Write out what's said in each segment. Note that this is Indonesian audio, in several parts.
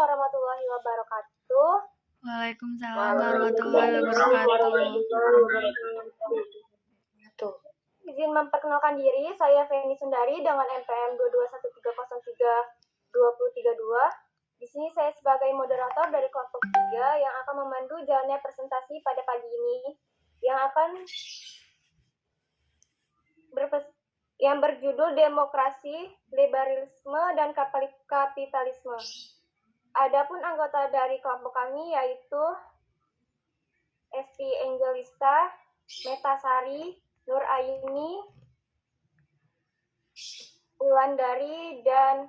warahmatullahi wabarakatuh. Waalaikumsalam warahmatullahi wabarakatuh. Izin memperkenalkan diri, saya Feni Sundari dengan NPM 2213032. Di sini saya sebagai moderator dari kelompok 3 yang akan memandu jalannya presentasi pada pagi ini yang berjudul Demokrasi, Liberalisme, dan Kapitalisme. Adapun anggota dari kelompok kami yaitu Esti Angelista, Metasari, Nur Aini, Wulandari, dan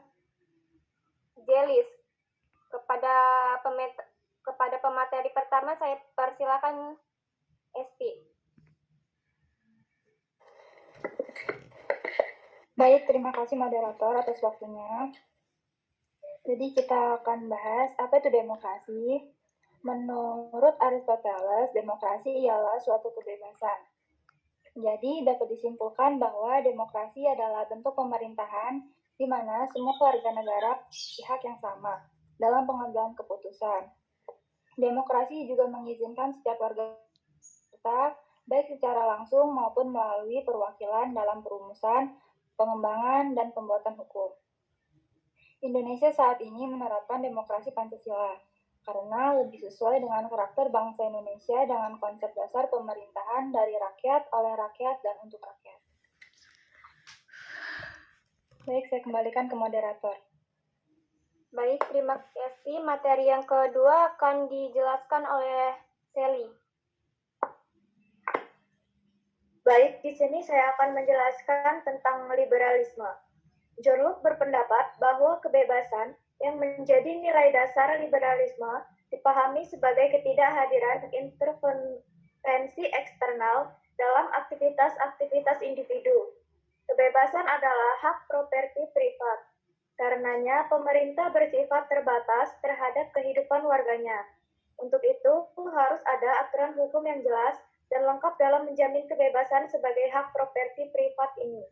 Jelis. Kepada pemateri pertama saya persilakan Esti. Baik, terima kasih moderator atas waktunya. Jadi kita akan bahas apa itu demokrasi. Menurut Aristoteles, demokrasi ialah suatu kebebasan. Jadi dapat disimpulkan bahwa demokrasi adalah bentuk pemerintahan di mana semua warga negara pihak yang sama dalam pengambilan keputusan. Demokrasi juga mengizinkan setiap warga kita, baik secara langsung maupun melalui perwakilan dalam perumusan, pengembangan, dan pembuatan hukum. Indonesia saat ini menerapkan demokrasi Pancasila karena lebih sesuai dengan karakter bangsa Indonesia dengan konsep dasar pemerintahan dari rakyat, oleh rakyat, dan untuk rakyat. Baik, saya kembalikan ke moderator. Baik, terima kasih. Materi yang kedua akan dijelaskan oleh Sally. Baik, di sini saya akan menjelaskan tentang liberalisme. John Locke berpendapat bahwa kebebasan yang menjadi nilai dasar liberalisme dipahami sebagai ketidakhadiran intervensi eksternal dalam aktivitas-aktivitas individu. Kebebasan adalah hak properti privat. Karenanya, pemerintah bersifat terbatas terhadap kehidupan warganya. Untuk itu, harus ada aturan hukum yang jelas dan lengkap dalam menjamin kebebasan sebagai hak properti privat ini.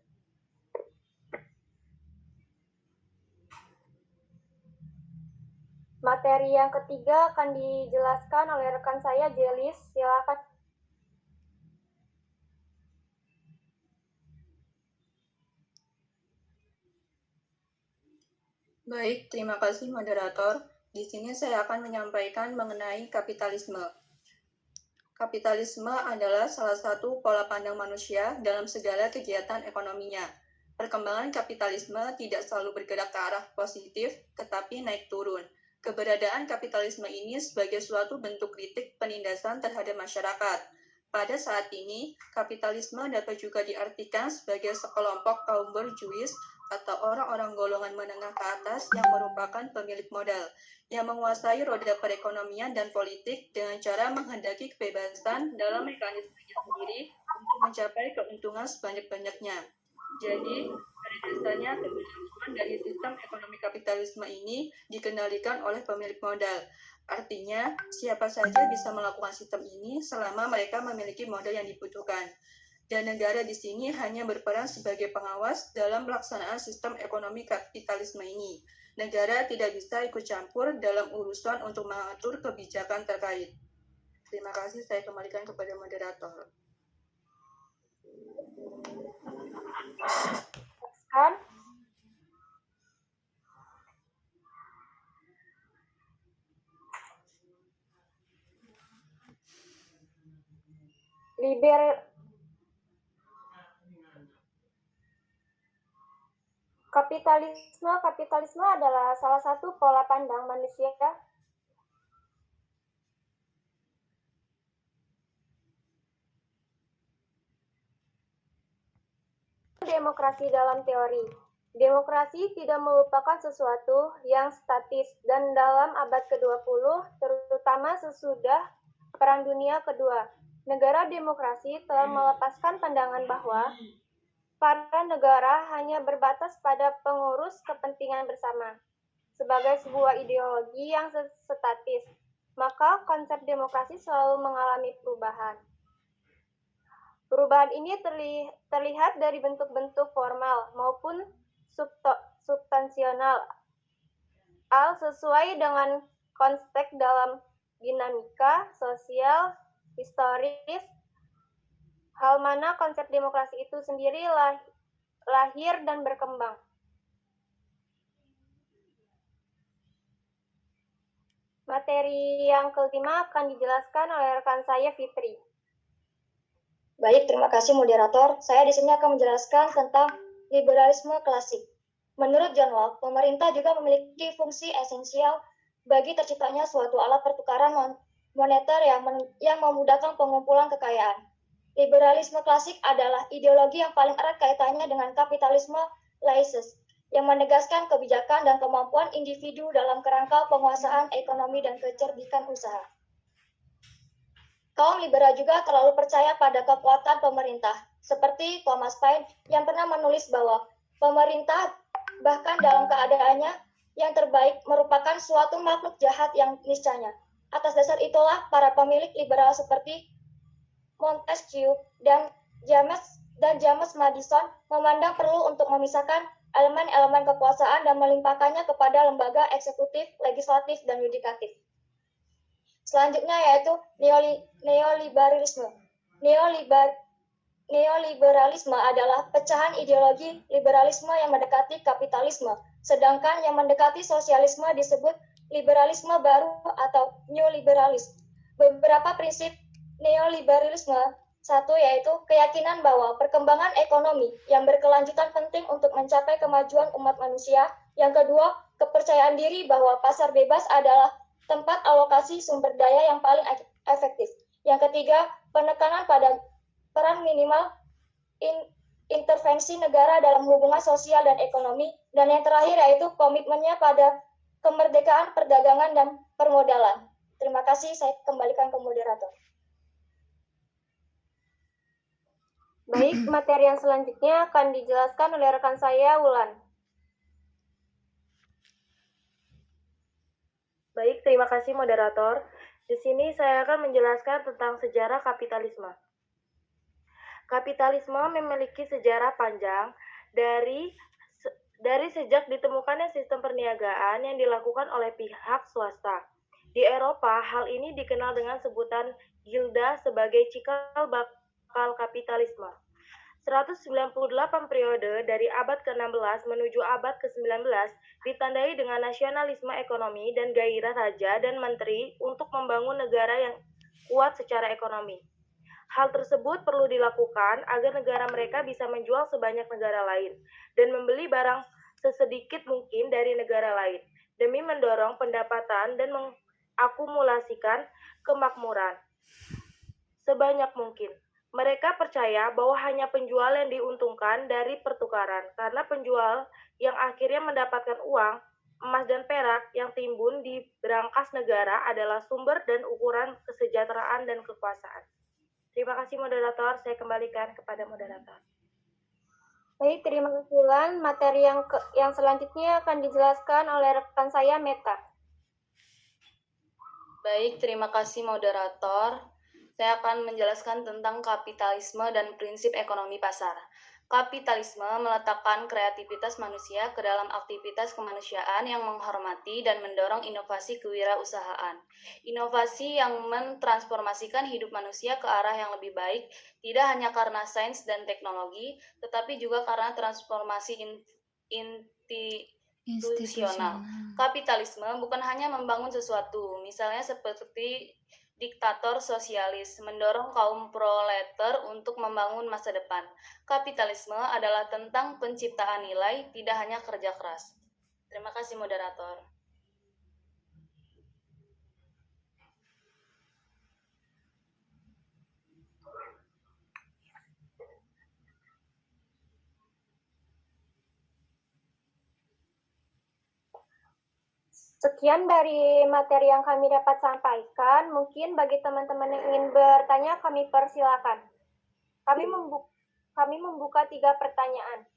Materi yang ketiga akan dijelaskan oleh rekan saya, Jelis. Silakan. Baik, terima kasih moderator. Di sini saya akan menyampaikan mengenai kapitalisme. Kapitalisme adalah salah satu pola pandang manusia dalam segala kegiatan ekonominya. Perkembangan kapitalisme tidak selalu bergerak ke arah positif, tetapi naik turun. Keberadaan kapitalisme ini sebagai suatu bentuk kritik penindasan terhadap masyarakat. Pada saat ini, kapitalisme dapat juga diartikan sebagai sekelompok kaum borjuis atau orang-orang golongan menengah ke atas yang merupakan pemilik modal, yang menguasai roda perekonomian dan politik dengan cara menghendaki kebebasan dalam mekanismenya sendiri untuk mencapai keuntungan sebanyak-banyaknya. Jadi, pada dasarnya keberlangsungan dari sistem ekonomi kapitalisme ini dikendalikan oleh pemilik modal. Artinya, siapa saja bisa melakukan sistem ini selama mereka memiliki modal yang dibutuhkan. Dan negara di sini hanya berperan sebagai pengawas dalam pelaksanaan sistem ekonomi kapitalisme ini. Negara tidak bisa ikut campur dalam urusan untuk mengatur kebijakan terkait. Terima kasih, saya kembalikan kepada moderator. Kapitalisme adalah salah satu pola pandang manusia demokrasi dalam teori. Demokrasi tidak merupakan sesuatu yang statis dan dalam abad ke-20, terutama sesudah Perang Dunia Kedua, negara demokrasi telah melepaskan pandangan bahwa para negara hanya berbatas pada pengurus kepentingan bersama. Sebagai sebuah ideologi yang statis, maka konsep demokrasi selalu mengalami perubahan. Perubahan ini terlihat dari bentuk-bentuk formal maupun substansional. sesuai dengan konteks dalam dinamika sosial, historis, hal mana konsep demokrasi itu sendiri lahir dan berkembang. Materi yang kelima akan dijelaskan oleh rekan saya, Fitri. Baik, terima kasih moderator. Saya di sini akan menjelaskan tentang liberalisme klasik. Menurut John Locke, pemerintah juga memiliki fungsi esensial bagi terciptanya suatu alat pertukaran moneter yang memudahkan pengumpulan kekayaan. Liberalisme klasik adalah ideologi yang paling erat kaitannya dengan kapitalisme laissez, yang menegaskan kebijakan dan kemampuan individu dalam kerangka penguasaan ekonomi dan kecerdikan usaha. Kaum liberal juga terlalu percaya pada kekuatan pemerintah, seperti Thomas Paine yang pernah menulis bahwa pemerintah bahkan dalam keadaannya yang terbaik merupakan suatu makhluk jahat yang niscaya. Atas dasar itulah para pemilik liberal seperti Montesquieu dan James Madison memandang perlu untuk memisahkan elemen-elemen kekuasaan dan melimpahkannya kepada lembaga eksekutif, legislatif, dan yudikatif. Selanjutnya yaitu neoliberalisme. Neoliberalisme adalah pecahan ideologi liberalisme yang mendekati kapitalisme, sedangkan yang mendekati sosialisme disebut liberalisme baru atau new liberalism. Beberapa prinsip neoliberalisme, satu yaitu keyakinan bahwa perkembangan ekonomi yang berkelanjutan penting untuk mencapai kemajuan umat manusia. Yang kedua, kepercayaan diri bahwa pasar bebas adalah tempat alokasi sumber daya yang paling efektif. Yang ketiga, penekanan pada peran minimal intervensi negara dalam hubungan sosial dan ekonomi. Dan yang terakhir yaitu komitmennya pada kemerdekaan perdagangan dan permodalan. Terima kasih, saya kembalikan ke moderator. Baik, materi yang selanjutnya akan dijelaskan oleh rekan saya, Wulan. Baik, terima kasih moderator. Di sini saya akan menjelaskan tentang sejarah kapitalisme. Kapitalisme memiliki sejarah panjang dari sejak ditemukannya sistem perniagaan yang dilakukan oleh pihak swasta. Di Eropa, hal ini dikenal dengan sebutan gilda sebagai cikal bakal kapitalisme. 198 periode dari abad ke-16 menuju abad ke-19 ditandai dengan nasionalisme ekonomi dan gairah raja dan menteri untuk membangun negara yang kuat secara ekonomi. Hal tersebut perlu dilakukan agar negara mereka bisa menjual sebanyak negara lain dan membeli barang sesedikit mungkin dari negara lain demi mendorong pendapatan dan mengakumulasikan kemakmuran sebanyak mungkin. Mereka percaya bahwa hanya penjual yang diuntungkan dari pertukaran, karena penjual yang akhirnya mendapatkan uang, emas dan perak yang timbun di berangkas negara adalah sumber dan ukuran kesejahteraan dan kekuasaan. Terima kasih moderator, saya kembalikan kepada moderator. Baik, terima kasih Wulan. Materi yang selanjutnya akan dijelaskan oleh rekan saya, Meta. Baik, terima kasih moderator. Saya akan menjelaskan tentang kapitalisme dan prinsip ekonomi pasar. Kapitalisme meletakkan kreativitas manusia ke dalam aktivitas kemanusiaan yang menghormati dan mendorong inovasi kewirausahaan. Inovasi yang mentransformasikan hidup manusia ke arah yang lebih baik, tidak hanya karena sains dan teknologi, tetapi juga karena transformasi institusional. Kapitalisme bukan hanya membangun sesuatu, misalnya seperti diktator sosialis, mendorong kaum proletar untuk membangun masa depan. Kapitalisme adalah tentang penciptaan nilai, tidak hanya kerja keras. Terima kasih moderator. Sekian dari materi yang kami dapat sampaikan. Mungkin bagi teman-teman yang ingin bertanya, kami persilakan. Kami membuka 3 pertanyaan.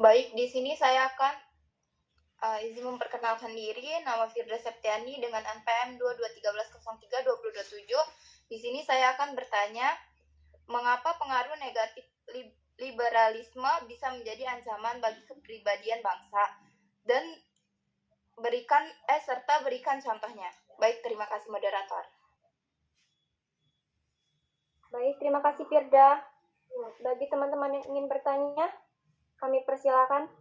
Baik, di sini saya akan izin memperkenalkan diri. Nama Firda Septiani dengan NPM 2213032027. Di sini saya akan bertanya, mengapa pengaruh negatif liberalisme bisa menjadi ancaman bagi kepribadian bangsa, dan serta berikan contohnya. Baik, terima kasih moderator. Baik, terima kasih Firda. Bagi teman-teman yang ingin bertanya, kami persilakan.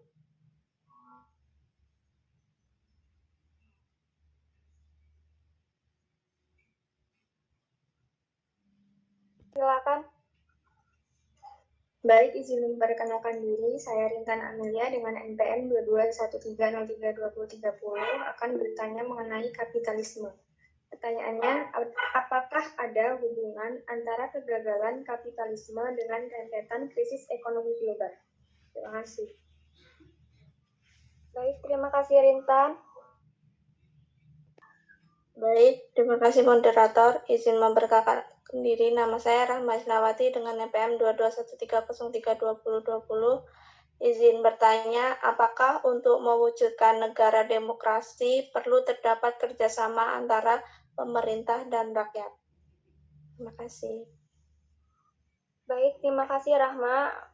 Silakan. Baik, izin memperkenalkan diri. Saya Rintan Amelia dengan NPM 2213032030 akan bertanya mengenai kapitalisme. Pertanyaannya, apakah ada hubungan antara kegagalan kapitalisme dengan rentetan krisis ekonomi global? Terima kasih. Baik, terima kasih Rintan. Baik, terima kasih moderator. Izin memperkenalkan diri, nama saya Rahma Isnawati dengan NPM 2213032020. Izin bertanya, apakah untuk mewujudkan negara demokrasi perlu terdapat kerjasama antara pemerintah dan rakyat? Terima kasih. Baik, terima kasih Rahma.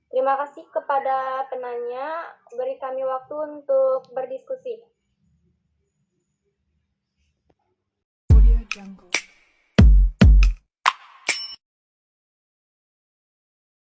Terima kasih kepada penanya. Beri kami waktu untuk berdiskusi. Audio Jungle.